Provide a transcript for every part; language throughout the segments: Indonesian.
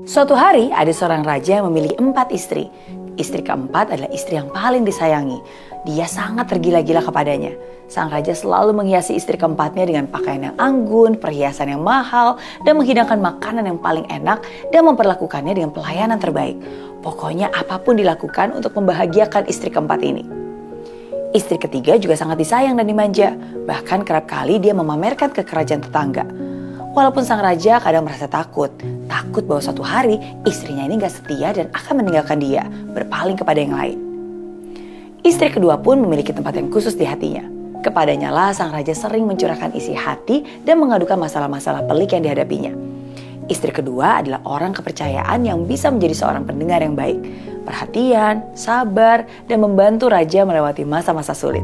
Suatu hari ada seorang raja yang memiliki 4 istri. Istri keempat adalah istri yang paling disayangi. Dia sangat tergila-gila kepadanya. Sang raja selalu menghiasi istri keempatnya dengan pakaian yang anggun, perhiasan yang mahal, dan menghidangkan makanan yang paling enak dan memperlakukannya dengan pelayanan terbaik. Pokoknya apapun dilakukan untuk membahagiakan istri keempat ini. Istri ketiga juga sangat disayang dan dimanja. Bahkan kerap kali dia memamerkan ke kerajaan tetangga. Walaupun sang raja kadang merasa takut bahwa suatu hari istrinya ini gak setia dan akan meninggalkan dia, berpaling kepada yang lain. Istri kedua pun memiliki tempat yang khusus di hatinya. Kepadanya lah sang raja sering mencurahkan isi hati dan mengadukan masalah-masalah pelik yang dihadapinya. Istri kedua adalah orang kepercayaan yang bisa menjadi seorang pendengar yang baik, perhatian, sabar, dan membantu raja melewati masa-masa sulit.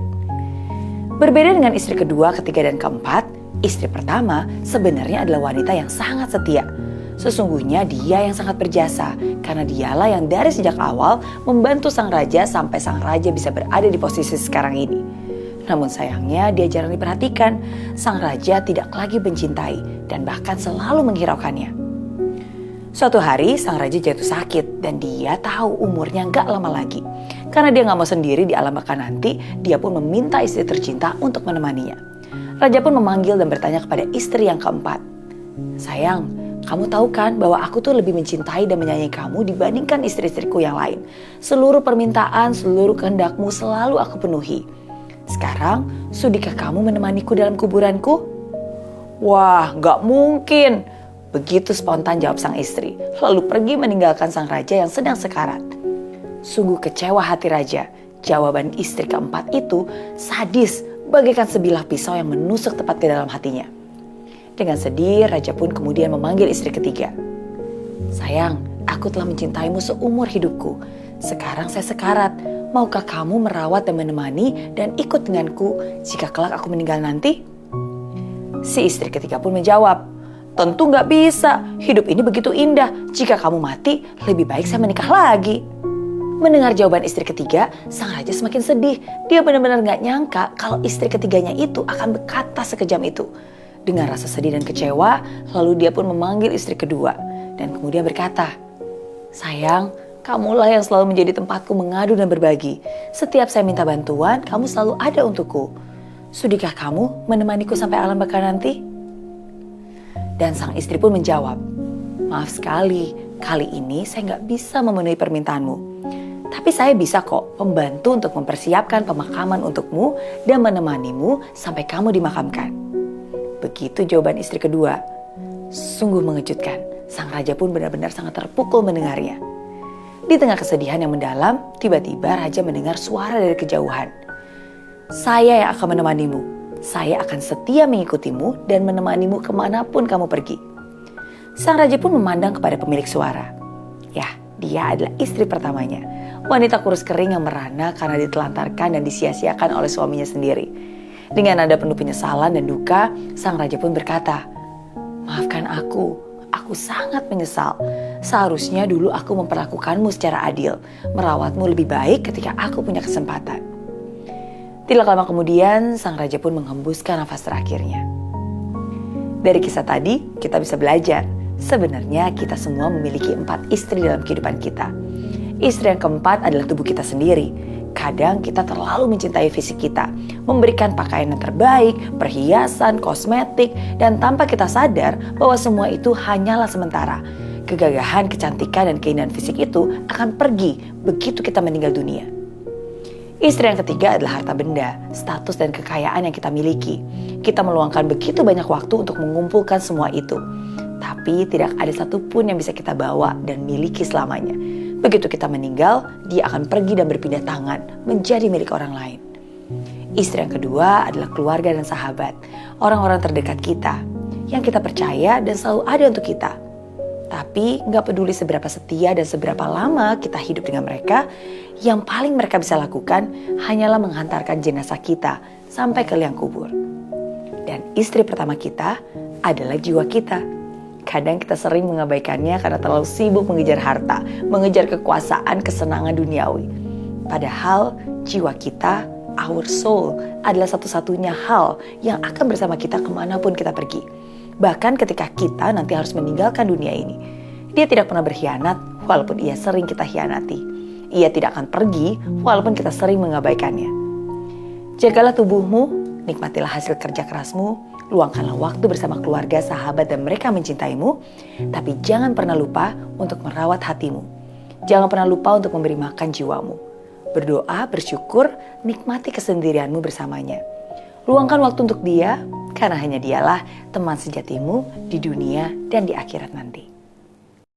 Berbeda dengan istri kedua, ketiga, dan keempat, istri pertama sebenarnya adalah wanita yang sangat setia. Sesungguhnya dia yang sangat berjasa karena dialah yang dari sejak awal membantu sang raja sampai sang raja bisa berada di posisi sekarang ini. Namun sayangnya dia jarang diperhatikan. Sang raja tidak lagi mencintai dan bahkan selalu menghiraukannya. Suatu hari sang raja jatuh sakit dan dia tahu umurnya gak lama lagi. Karena dia gak mau sendiri di alam baka nanti, dia pun meminta istri tercinta untuk menemaninya. Raja pun memanggil dan bertanya kepada istri yang keempat. Sayang, kamu tahu kan bahwa aku tuh lebih mencintai dan menyayangi kamu dibandingkan istri-istriku yang lain. Seluruh permintaan, seluruh kehendakmu selalu aku penuhi. Sekarang, sudikah kamu menemaniku dalam kuburanku? Wah, gak mungkin. Begitu spontan jawab sang istri, lalu pergi meninggalkan sang raja yang sedang sekarat. Sungguh kecewa hati raja. Jawaban istri keempat itu sadis, bagaikan sebilah pisau yang menusuk tepat ke dalam hatinya. Dengan sedih, raja pun kemudian memanggil istri ketiga. Sayang, aku telah mencintaimu seumur hidupku. Sekarang saya sekarat. Maukah kamu merawat dan menemani dan ikut denganku jika kelak aku meninggal nanti? Si istri ketiga pun menjawab, tentu gak bisa. Hidup ini begitu indah. Jika kamu mati, lebih baik saya menikah lagi. Mendengar jawaban istri ketiga, sang raja semakin sedih. Dia benar-benar gak nyangka kalau istri ketiganya itu akan berkata sekejam itu. Dengan rasa sedih dan kecewa, lalu dia pun memanggil istri kedua dan kemudian berkata, sayang, kamulah yang selalu menjadi tempatku mengadu dan berbagi. Setiap saya minta bantuan, kamu selalu ada untukku. Sudikah kamu menemaniku sampai alam baka nanti? Dan sang istri pun menjawab, maaf sekali, kali ini saya gak bisa memenuhi permintaanmu. Tapi saya bisa kok membantu untuk mempersiapkan pemakaman untukmu dan menemanimu sampai kamu dimakamkan. Begitu jawaban istri kedua. Sungguh mengejutkan. Sang raja pun benar-benar sangat terpukul mendengarnya. Di tengah kesedihan yang mendalam, tiba-tiba raja mendengar suara dari kejauhan. Saya yang akan menemanimu. Saya akan setia mengikutimu dan menemanimu kemanapun kamu pergi. Sang raja pun memandang kepada pemilik suara. Ya, dia adalah istri pertamanya. Wanita kurus kering yang merana karena ditelantarkan dan disia-siakan oleh suaminya sendiri. Dengan nada penuh penyesalan dan duka, sang raja pun berkata, maafkan aku sangat menyesal. Seharusnya dulu aku memperlakukanmu secara adil, merawatmu lebih baik ketika aku punya kesempatan. Tidak lama kemudian, sang raja pun menghembuskan nafas terakhirnya. Dari kisah tadi, kita bisa belajar, sebenarnya kita semua memiliki 4 istri dalam kehidupan kita. Istri yang keempat adalah tubuh kita sendiri. Kadang kita terlalu mencintai fisik kita, memberikan pakaian yang terbaik, perhiasan, kosmetik, dan tanpa kita sadar bahwa semua itu hanyalah sementara. Kegagahan, kecantikan, dan keindahan fisik itu akan pergi begitu kita meninggal dunia. Istri yang ketiga adalah harta benda, status, dan kekayaan yang kita miliki. Kita meluangkan begitu banyak waktu untuk mengumpulkan semua itu. Tapi tidak ada satupun yang bisa kita bawa dan miliki selamanya. Begitu kita meninggal, dia akan pergi dan berpindah tangan menjadi milik orang lain. Istri yang kedua adalah keluarga dan sahabat, orang-orang terdekat kita, yang kita percaya dan selalu ada untuk kita. Tapi gak peduli seberapa setia dan seberapa lama kita hidup dengan mereka, yang paling mereka bisa lakukan hanyalah menghantarkan jenazah kita sampai ke liang kubur. Dan istri pertama kita adalah jiwa kita. Kadang kita sering mengabaikannya karena terlalu sibuk mengejar harta, mengejar kekuasaan, kesenangan duniawi. Padahal jiwa kita, our soul, adalah satu-satunya hal yang akan bersama kita kemanapun kita pergi. Bahkan ketika kita nanti harus meninggalkan dunia ini. Dia tidak pernah berkhianat walaupun ia sering kita hianati. Ia tidak akan pergi walaupun kita sering mengabaikannya. Jagalah tubuhmu, nikmatilah hasil kerja kerasmu, luangkanlah waktu bersama keluarga, sahabat, dan mereka mencintaimu. Tapi jangan pernah lupa untuk merawat hatimu. Jangan pernah lupa untuk memberi makan jiwamu. Berdoa, bersyukur, nikmati kesendirianmu bersamanya. Luangkan waktu untuk dia, karena hanya dialah teman sejatimu di dunia dan di akhirat nanti.